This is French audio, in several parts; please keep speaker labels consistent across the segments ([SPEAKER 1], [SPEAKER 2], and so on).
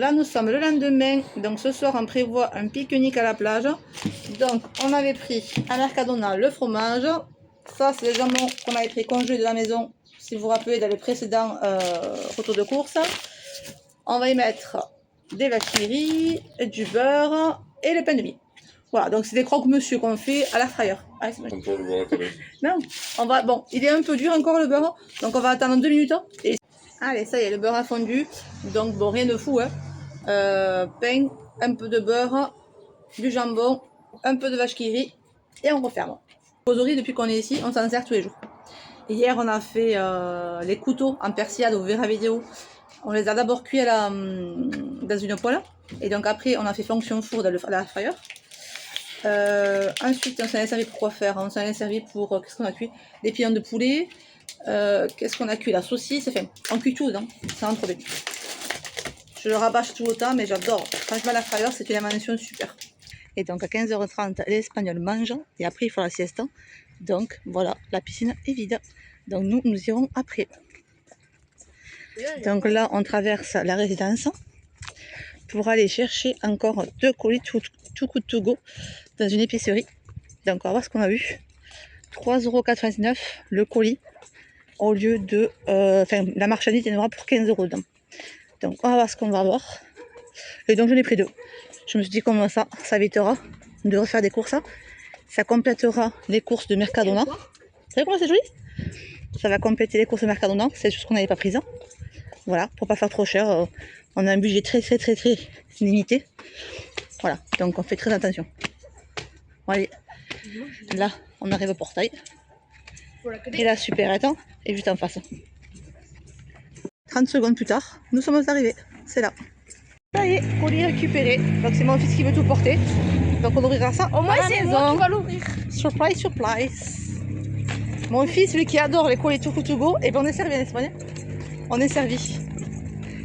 [SPEAKER 1] là nous sommes le lendemain, donc ce soir on prévoit un pique-nique à la plage. Donc on avait pris à Mercadona le fromage, ça c'est les jambons qu'on avait pris congelés de la maison, si vous vous rappelez dans les précédents retours de course. On va y mettre des vaches qui rient, du beurre et le pain de mie. Voilà, donc c'est des croque-monsieur qu'on fait à l'air fryer. Allez, non, on va, bon, il est un peu dur encore le beurre, donc on va attendre 2 minutes. Et allez, ça y est, le beurre a fondu. Donc bon, rien de fou, hein. Pain, un peu de beurre, du jambon, un peu de vache qui rit, et on referme. Causerie, depuis qu'on est ici, on s'en sert tous les jours. Hier, on a fait les couteaux en persillade, vous verrez la vidéo. On les a d'abord cuits dans une poêle, et donc après, on a fait fonction four dans la fryer. Ensuite, on s'en est servi pour quoi faire? On s'en est servi pour, qu'est-ce qu'on a cuit? Des pilons de poulet. Qu'est-ce qu'on a cuit? La saucisse. Enfin, on cuit tout, non? C'est vraiment trop bien. Je le rabâche tout le temps, mais j'adore. Franchement, la fryer, c'est une invention super. Et donc, à 15h30, les Espagnols mangent. Et après, il faut la sieste. Donc, voilà, la piscine est vide. Donc, nous irons après. Donc là, on traverse la résidence pour aller chercher encore 2 colis Too Good To Go dans une épicerie. Donc, on va voir ce qu'on a eu. 3,99 € le colis au lieu de... Enfin, la marchandise viendra pour 15 € dedans. Donc, on va voir ce qu'on va avoir. Et donc, j'en ai pris 2. Je me suis dit, comme ça évitera de refaire des courses. Ça complétera les courses de Mercadona. Vous savez comment c'est joli? Ça va compléter les courses de Mercadona. C'est juste qu'on n'avait pas prise. Voilà, pour pas faire trop cher. On a un budget très limité. Voilà, donc on fait très attention. Bon, allez, là, on arrive au portail. Et la supérette est juste en face. 30 secondes plus tard, nous sommes arrivés. C'est là. Ça y est, colis récupéré. Donc c'est mon fils qui veut tout porter. Donc on ouvrira ça. Au moins c'est moi qui va l'ouvrir. Surprise, surprise. Mon fils, lui qui adore les colis Too Good To Go, et ben on est servi en Espagne. On est servi.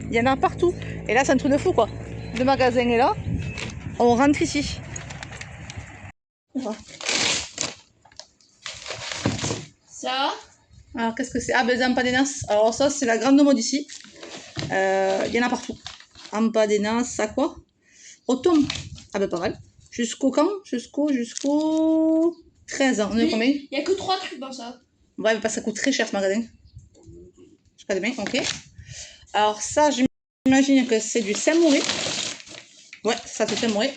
[SPEAKER 1] Il y en a partout. Et là c'est un truc de fou quoi. Le magasin est là. On rentre ici. Voilà.
[SPEAKER 2] Ça.
[SPEAKER 1] Alors qu'est-ce que c'est? Ah ben les empanadas. Alors ça c'est la grande mode ici. Il y en a partout. Empanadas, ça quoi? Au thon. Ah ben pas mal. Jusqu'au quand? Jusqu'au 13 ans. On est combien?
[SPEAKER 2] Il n'y a que 3 trucs dans ça.
[SPEAKER 1] Ouais, parce que ça coûte très cher ce magasin. Jusqu'à demain, ok. Alors ça, j'imagine que c'est du samouré. Ouais, ça c'est samouré.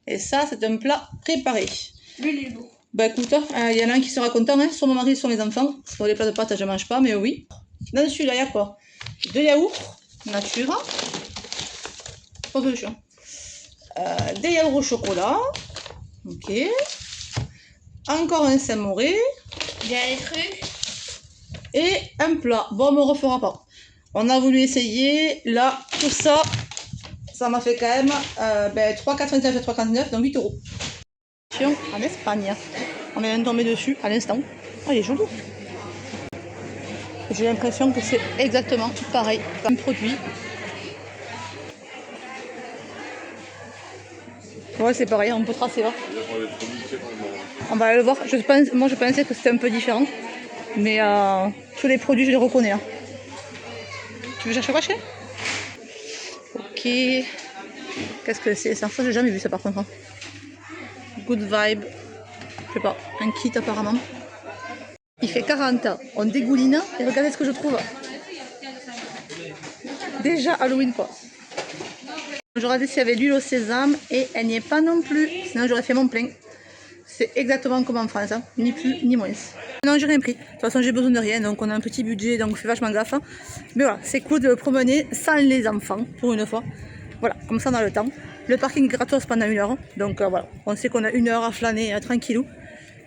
[SPEAKER 1] Et ça, c'est un plat préparé.
[SPEAKER 2] Lui, il est lourd.
[SPEAKER 1] Bah écoute, il y en a un qui sera content, hein, soit mon mari, soit mes enfants. Sur les plats de pâtes, je mange pas, mais oui. Dans celui-là, il y a quoi? 2 yaourts nature. Pas solution. Des yaourts au chocolat. Ok. Encore un samouré.
[SPEAKER 2] Il y a des trucs.
[SPEAKER 1] Et un plat. Bon, on ne refera pas. On a voulu essayer. Là, tout ça, ça m'a fait quand même 3,99 et 3,49, donc 8 €. En Espagne. On vient de tomber dessus à l'instant. Oh, il est joli. J'ai l'impression que c'est exactement pareil. Comme produit. Ouais, c'est pareil, on peut tracer là. On va aller le voir. Moi, je pensais que c'était un peu différent. Mais tous les produits, je les reconnais. Hein. Tu veux chercher quoi, chez? Ok. Qu'est-ce que c'est ça? Ça, j'ai jamais vu ça par contre. Hein. Good vibe. Je sais pas. Un kit apparemment. Il fait 40. On dégouline. Et regardez ce que je trouve. Déjà Halloween quoi. J'aurais dit s'il y avait l'huile au sésame et elle n'y est pas non plus. Sinon j'aurais fait mon plein. C'est exactement comme en France, hein. Ni plus ni moins. Non, j'ai rien pris. De toute façon, j'ai besoin de rien, donc on a un petit budget, donc on fait vachement gaffe. Mais voilà, c'est cool de le promener sans les enfants, pour une fois. Voilà, comme ça on a le temps. Le parking est gratos pendant 1 heure, donc voilà, on sait qu'on a 1 heure à flâner tranquillou.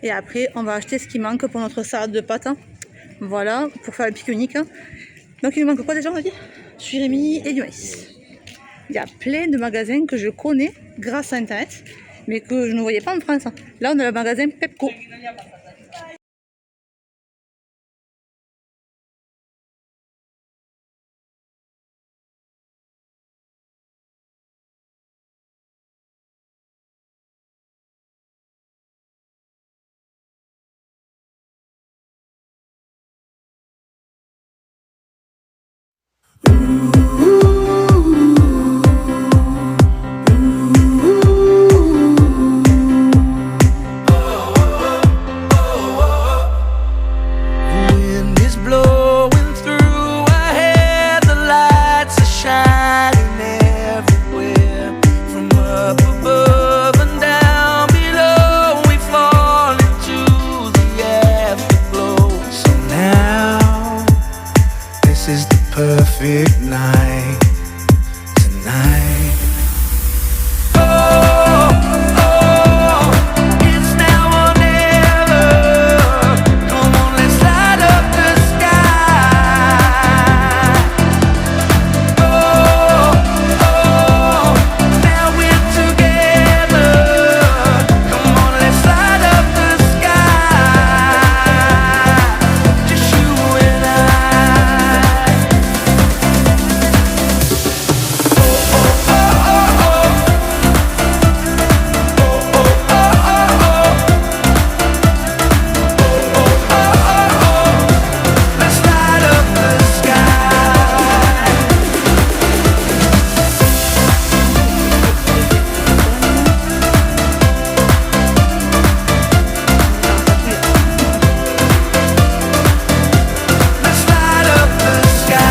[SPEAKER 1] Et après, on va acheter ce qui manque pour notre salade de pâtes. Voilà, pour faire le pique-nique. Donc il nous manque quoi déjà, on a dit? Surimi et du maïs. Il y a plein de magasins que je connais grâce à Internet, mais que je ne voyais pas en France. Là, on a le magasin Pepco.
[SPEAKER 3] perfect night tonight. It's now or never. Come on, let's light up the sky. Now we're together. Come on, let's light up the sky. Just you and I. Let's light up the sky. Let's light up the sky.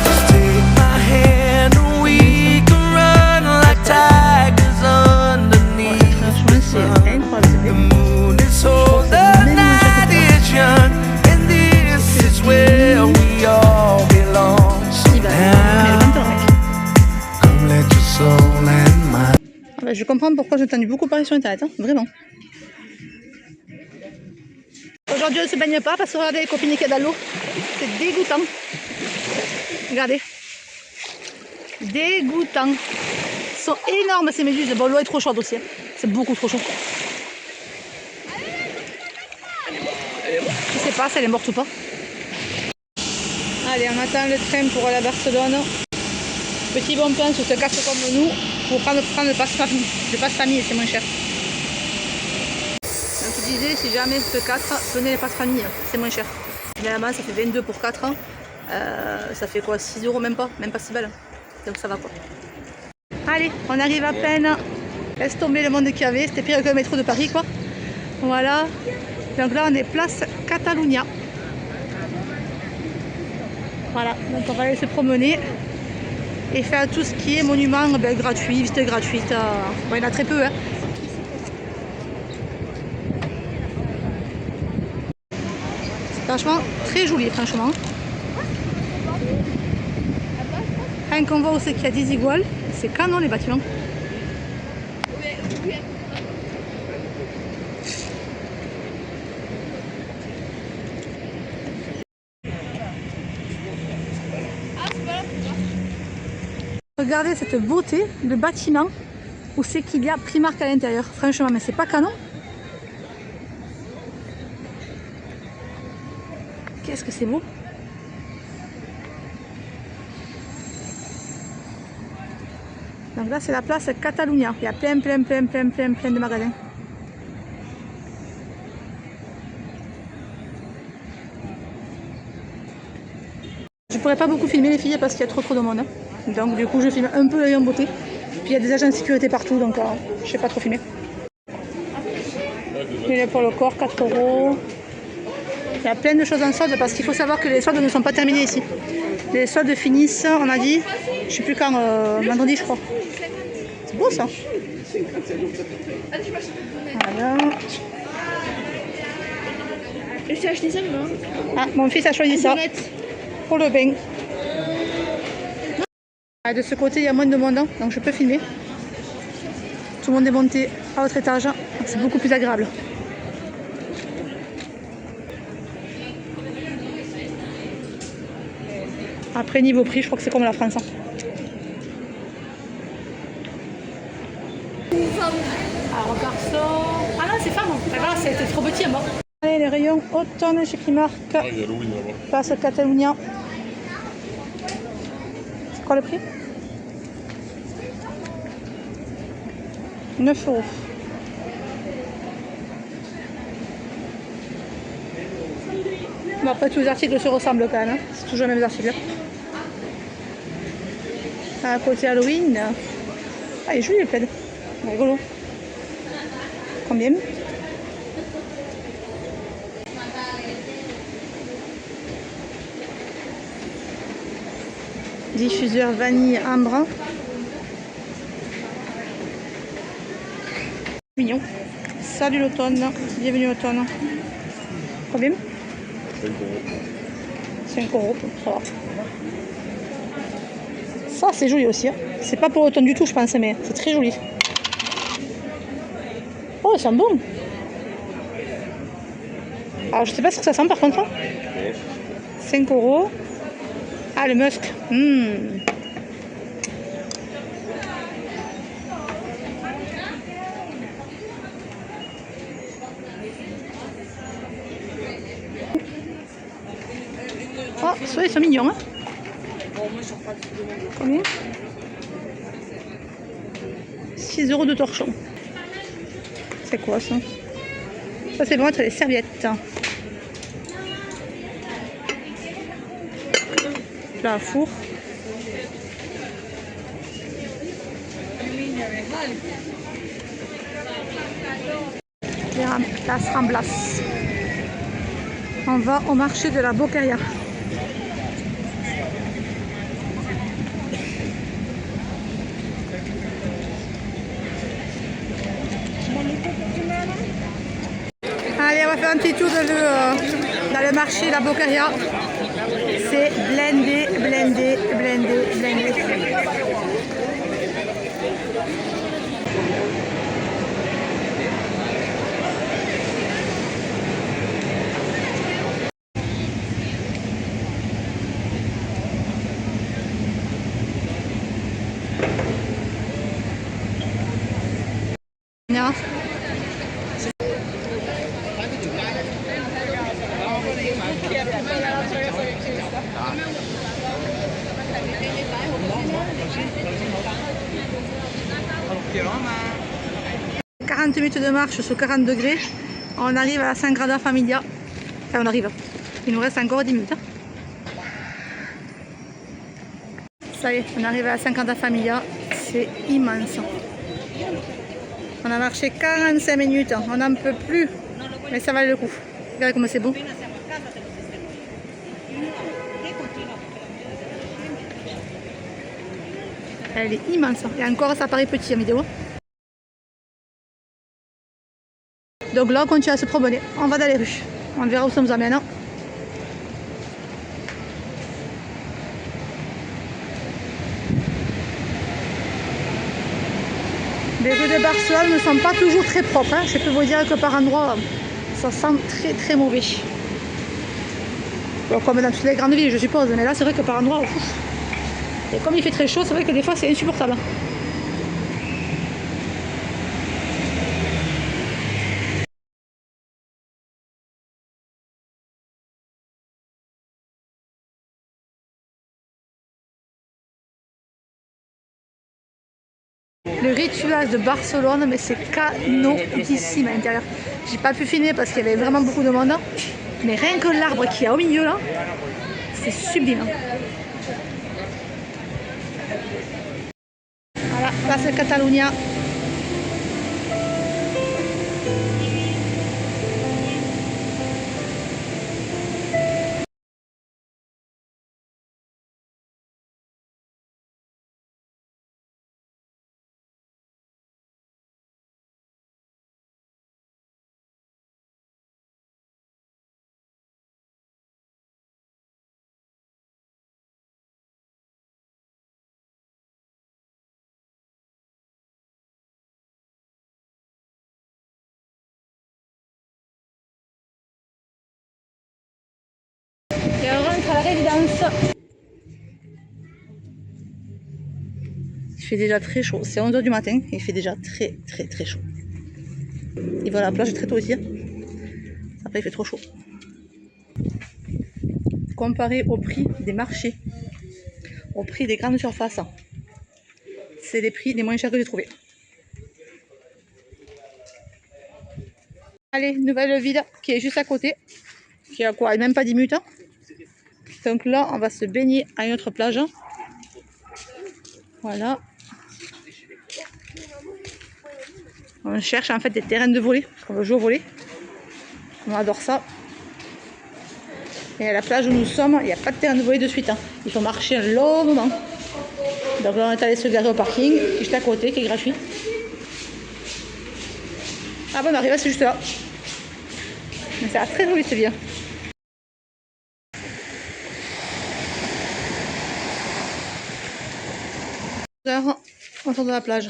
[SPEAKER 3] Just take my hand and we can run like tigers underneath the sun. The moon is old, the night is young, and this is where we all belong. So now, come let your soul and mind.
[SPEAKER 1] Ah bah, je comprends pourquoi j'ai entendu beaucoup parler sur internet, hein, vraiment. Aujourd'hui on ne se baigne pas parce que regardez les copines qu'il y a dans l'eau. C'est dégoûtant. Regardez. Dégoûtant. Ils sont énormes ces méduses. Bon, l'eau est trop chaude aussi. Hein. C'est beaucoup trop chaud. Je sais pas si elle est morte ou pas. Allez, on attend le train pour aller à Barcelone. Petit bon plan sur ce casque comme nous pour prendre le passe famille. Le passe famille, c'est moins cher. Donc je disais, si jamais ce 4, prenez le passe famille, c'est moins cher. Évidemment, ça fait 22 pour 4 ans. Ça fait quoi, 6 euros, même pas 6 balles. Donc ça va quoi. Allez, on arrive à peine. Laisse tomber le monde qu'il y avait, c'était pire que le métro de Paris quoi. Voilà. Donc là on est place Catalunya. Voilà, donc on va aller se promener et faire tout ce qui est monument gratuit, visite gratuite. Bon, il y en a très peu. Hein. C'est franchement très joli, franchement. Rien qu'on voit aussi qu'il y a des iguales, c'est canon les bâtiments. Regardez cette beauté de bâtiment où c'est qu'il y a Primark à l'intérieur. Franchement, mais c'est pas canon. Qu'est-ce que c'est beau. Donc là c'est la place Catalunya. Il y a plein de magasins. Je pourrais pas beaucoup filmer les filles parce qu'il y a trop de monde. Donc du coup je filme un peu l'œil en beauté. Puis il y a des agents de sécurité partout donc je sais pas trop filmer. Et pour le corps 4 €. Il y a plein de choses en solde parce qu'il faut savoir que les soldes ne sont pas terminés ici. Les soldes finissent, on a dit, je sais plus quand, vendredi je crois. C'est beau ça. Voilà.
[SPEAKER 2] J'ai acheté ça maintenant.
[SPEAKER 1] Ah, mon fils a choisi ça pour le bain. Ah, de ce côté il y a moins de monde, donc je peux filmer. Tout le monde est monté à l'autre étage, donc c'est beaucoup plus agréable. Après niveau prix, je crois que c'est comme la France. Alors garçon. Ah non, c'est femme. Ah non, c'était trop petit à mort. Allez, les rayons automne chez Primark.
[SPEAKER 4] Ah, il y a Halloween là-bas.
[SPEAKER 1] Place Catalunya. C'est quoi le prix? 9 €. Bon, après tous les articles se ressemblent quand même. Hein. C'est toujours les mêmes articles. À côté Halloween. Ah, il est joli le plaid. Rigolo. Combien? Diffuseur vanille ambre. Mignon. Salut l'automne. Bienvenue l'automne. Combien? 5 €, ça va. Ça, c'est joli aussi. Hein. C'est pas pour automne du tout, je pense, mais c'est très joli. Oh, ça sent bon. Alors, je sais pas ce que ça sent par contre. 5 €. Ah, le musk. Oh, ceux-là, ils sont mignons. Hein. Combien? 6 € de torchon. C'est quoi ça? Ça, c'est pour mettre les serviettes. Là, à four. Las Ramblas. On va au marché de la Boqueria. Allez, on va faire un petit tour dans le marché de la Boqueria. C'est blindé, blindé, blindé, blindé. Non. « 40 minutes de marche sous 40 degrés, on arrive à la Sagrada Familia. Enfin, on arrive. Il nous reste encore 10 minutes. Ça y est, on arrive à la Sagrada Familia. C'est immense. On a marché 45 minutes, on n'en peut plus, mais ça valait le coup. Regardez comme c'est beau. Elle est immense. Et encore, ça paraît petit en vidéo. Donc là, on continue à se promener. On va dans les rues. On verra où ça nous amène. Les rues de Barcelone ne sont pas toujours très propres. Hein. Je peux vous dire que par endroits, ça sent très très mauvais. Bon, comme dans toutes les grandes villes, je suppose. Mais là, c'est vrai que par endroits, et comme il fait très chaud, c'est vrai que des fois, c'est insupportable. Le rituel de Barcelone, mais c'est canonissime à l'intérieur. J'ai pas pu filmer parce qu'il y avait vraiment beaucoup de monde. Mais rien que l'arbre qu'il y a au milieu là, c'est sublime. Voilà, place de Catalunya. Et on rentre à la résidence. Il fait déjà très chaud. C'est 11 h du matin et il fait déjà très très très chaud. Il va à la plage très tôt aussi. Après il fait trop chaud. Comparé au prix des marchés, au prix des grandes surfaces, c'est les prix les moins chers que j'ai trouvé. Allez, nouvelle ville qui est juste à côté, qui a quoi, même pas 10 minutes. Donc là, on va se baigner à une autre plage. Voilà. On cherche en fait des terrains de volley, parce qu'on veut jouer au volley. On adore ça. Et à la plage où nous sommes, il n'y a pas de terrain de volley de suite. Hein. Il faut marcher un long moment. Donc là, on est allé se garer au parking, qui est juste à côté, qui est gratuit. Ah bon, on arrive, c'est juste là. Mais ça a très joli, c'est bien. On sort de la plage.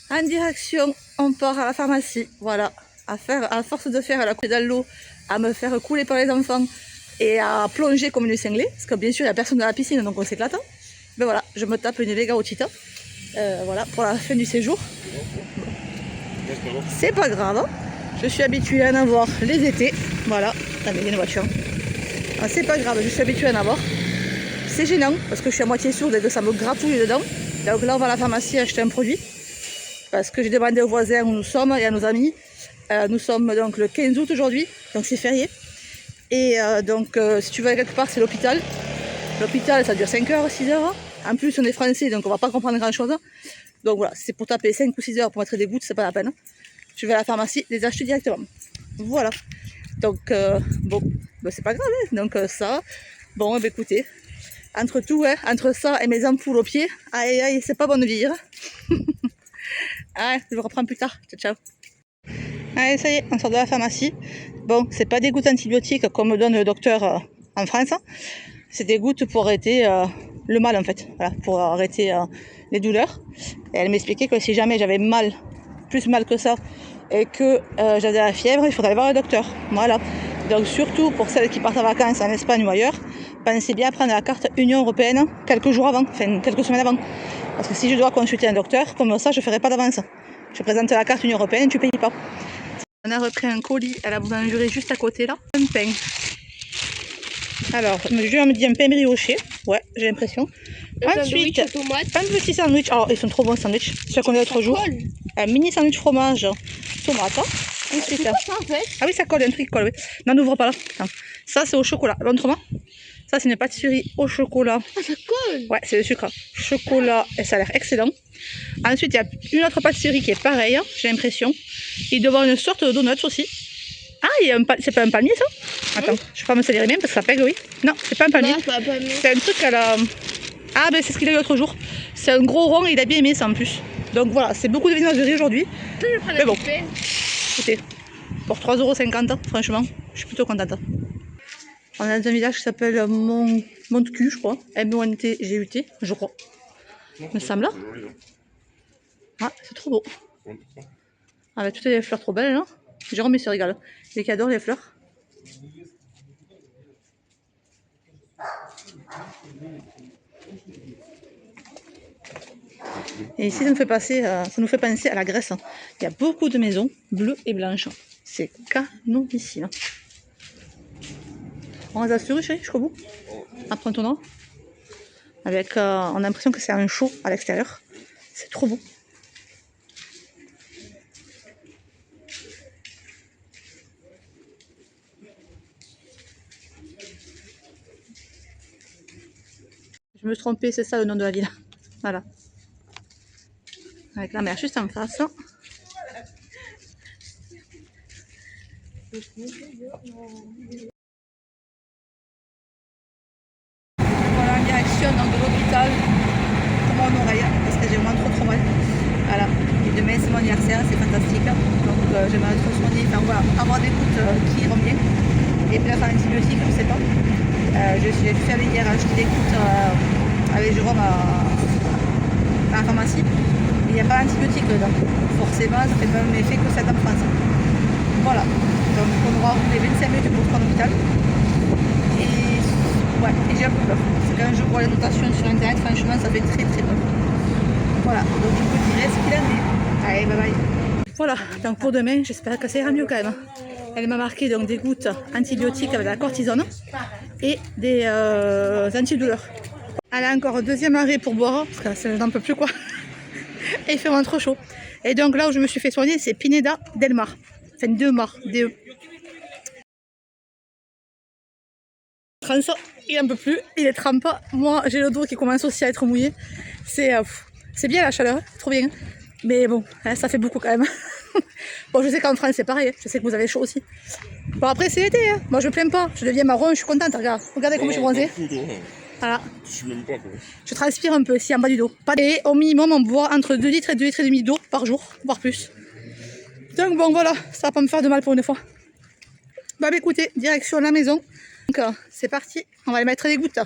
[SPEAKER 1] En direction, on part à la pharmacie. Voilà, à force de faire la couler dans l'eau, à me faire couler par les enfants et à plonger comme une cinglée, parce que bien sûr il n'y a personne dans la piscine donc on s'éclate. Mais voilà, je me tape une méga otita. Voilà, pour la fin du séjour. C'est pas grave, hein. Je suis habituée à en avoir les étés. Voilà, ah, mais il y a une voiture. Ah, c'est pas grave, je suis habituée à en avoir. C'est gênant parce que je suis à moitié sourde et que ça me gratouille dedans. Donc là, on va à la pharmacie acheter un produit. Parce que j'ai demandé aux voisins où nous sommes et à nos amis. Nous sommes donc le 15 août aujourd'hui, donc c'est férié. Et donc, si tu vas quelque part, c'est l'hôpital. L'hôpital, ça dure 5 heures, 6 heures. En plus, on est français, donc on va pas comprendre grand-chose. Donc voilà, c'est pour taper 5 ou 6 heures pour mettre des gouttes, c'est pas la peine. Je vais à la pharmacie, les acheter directement. Voilà. Donc, bon, ben, c'est pas grave. Hein. Donc ça, bon, ben, écoutez, entre tout, hein, entre ça et mes ampoules aux pieds, aïe, aïe, c'est pas bonne vie. Hein. Allez, je vous reprends plus tard. Ciao, ciao. Allez, ça y est, on sort de la pharmacie. Bon, c'est pas des gouttes antibiotiques comme me donne le docteur en France. C'est des gouttes pour arrêter le mal en fait. Voilà, pour arrêter les douleurs. Et elle m'expliquait que si jamais j'avais mal, plus mal que ça, et que j'avais la fièvre, il faudrait aller voir le docteur. Voilà. Donc surtout pour celles qui partent en vacances en Espagne ou ailleurs, pensez bien à prendre la carte Union Européenne quelques jours avant, enfin quelques semaines avant. Parce que si je dois consulter un docteur, comme ça, je ne ferai pas d'avance. Je présente la carte Union Européenne et tu ne payes pas. On a repris un colis à la boulangerie juste à côté là. Un pain. Alors, je me dit un pain brioché. Ouais, j'ai l'impression. Ensuite, un petit sandwich. Alors, ils sont trop bons sandwichs. Ceux qu'on a l'autre jour. Un mini sandwich fromage, tomate. Ensuite,
[SPEAKER 2] quoi, ça, en fait?
[SPEAKER 1] Ah oui, ça colle, un truc qui colle. Oui. Non, n'ouvre pas là. Attends. Ça, c'est au chocolat. Montre-moi. Ça, c'est une pâtisserie au chocolat.
[SPEAKER 2] Ah, ça colle.
[SPEAKER 1] Ouais, c'est le sucre. Chocolat, et ça a l'air excellent. Ensuite, il y a une autre pâtisserie qui est pareille, j'ai l'impression. Il doit y avoir une sorte de donuts aussi. Ah, c'est pas un palmier, ça? Attends, je vais pas me salir les mains parce que ça pègue, oui. Non, c'est pas un palmier. C'est un truc à la... Ah, ben c'est ce qu'il a eu l'autre jour. C'est un gros rond et il a bien aimé ça en plus. Donc voilà, c'est beaucoup de viennoiserie aujourd'hui. Mais bon, écoutez, pour 3,50 €, franchement, je suis plutôt contente. On est dans un village qui s'appelle Montcu, je crois. M-O-N-T-G-U-T, je crois. Me semble. Ah, c'est trop beau. Avec toutes les fleurs trop belles, là. Jérôme, il se régale. Il qui adore les fleurs. Et ici, ça nous fait penser à la Grèce. Il y a beaucoup de maisons bleues et blanches. C'est canonissime. On les a assurés, chérie, jusqu'au bout. Après un tournoi. Avec, on a l'impression que c'est un show à l'extérieur. C'est trop beau. Je me suis trompée, c'est ça le nom de la ville. Voilà. Avec la mer juste en face. Voilà, en direction donc, de l'hôpital pour mon oreille, parce que j'ai vraiment trop mal. Voilà. Et demain c'est mon anniversaire, c'est fantastique. Donc j'aimerais trop soigner, enfin voilà, avoir des gouttes qui iront bien. Et puis là, faire un antibiotique, je ne sais pas. Je suis allée hier acheter des gouttes avec Jérôme à la pharmacie. Il n'y a pas d'antibiotique dedans. Forcément, ça fait pas le même effet que ça en France. Voilà. Donc on aura roulé 25 minutes pour prendre l'hôpital. Et ouais, et j'ai un peu peur. Parce que quand je vois les notations sur internet, franchement, ça fait très très peur. Voilà, donc je vous dirai ce qu'il en est. Allez, bye bye. Voilà, donc pour demain, j'espère que ça ira mieux quand même. Elle m'a marqué donc des gouttes antibiotiques avec la cortisone et des antidouleurs. Elle a encore un deuxième arrêt pour boire, parce que je n'en peux plus quoi. Et il fait vraiment trop chaud. Et donc là où je me suis fait soigner, c'est Pineda del Mar. Enfin, de Mar, DE. Il n'en peut plus, il est trempé. Moi, j'ai le dos qui commence aussi à être mouillé. C'est bien la chaleur, trop bien. Mais bon, ça fait beaucoup quand même. Bon, je sais qu'en France c'est pareil, je sais que vous avez chaud aussi. Bon, après c'est l'été, hein. Moi je me plains pas, je deviens marron, je suis contente. Regardez comment je suis bronzée. Voilà. Je transpire un peu ici en bas du dos. Et au minimum, on boit entre 2 litres et 2 litres et demi d'eau par jour, voire plus. Donc bon voilà, ça va pas me faire de mal pour une fois. Bah écoutez, direction la maison. Donc c'est parti, on va aller mettre des gouttes.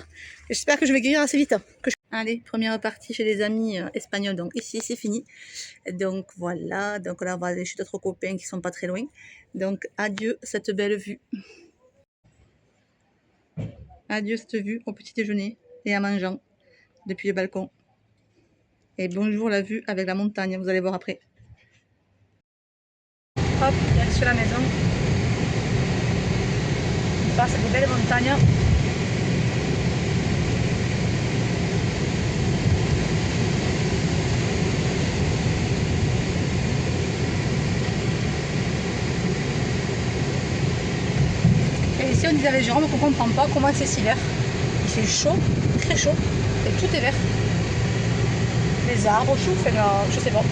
[SPEAKER 1] J'espère que je vais guérir assez vite. Allez, première partie chez les amis espagnols. Donc ici c'est fini. Donc voilà, donc là on va aller chez d'autres copains qui sont pas très loin. Donc adieu cette belle vue. Adieu cette vue au petit déjeuner et à mangeant depuis le balcon. Et bonjour la vue avec la montagne, vous allez voir après. Hop, direction la maison. Face à des belles montagnes. Et ici on disait avec Jérôme qu'on ne comprend pas comment c'est si vert. Il fait chaud, très chaud, et tout est vert. Les arbres, tout, enfin, je sais pas.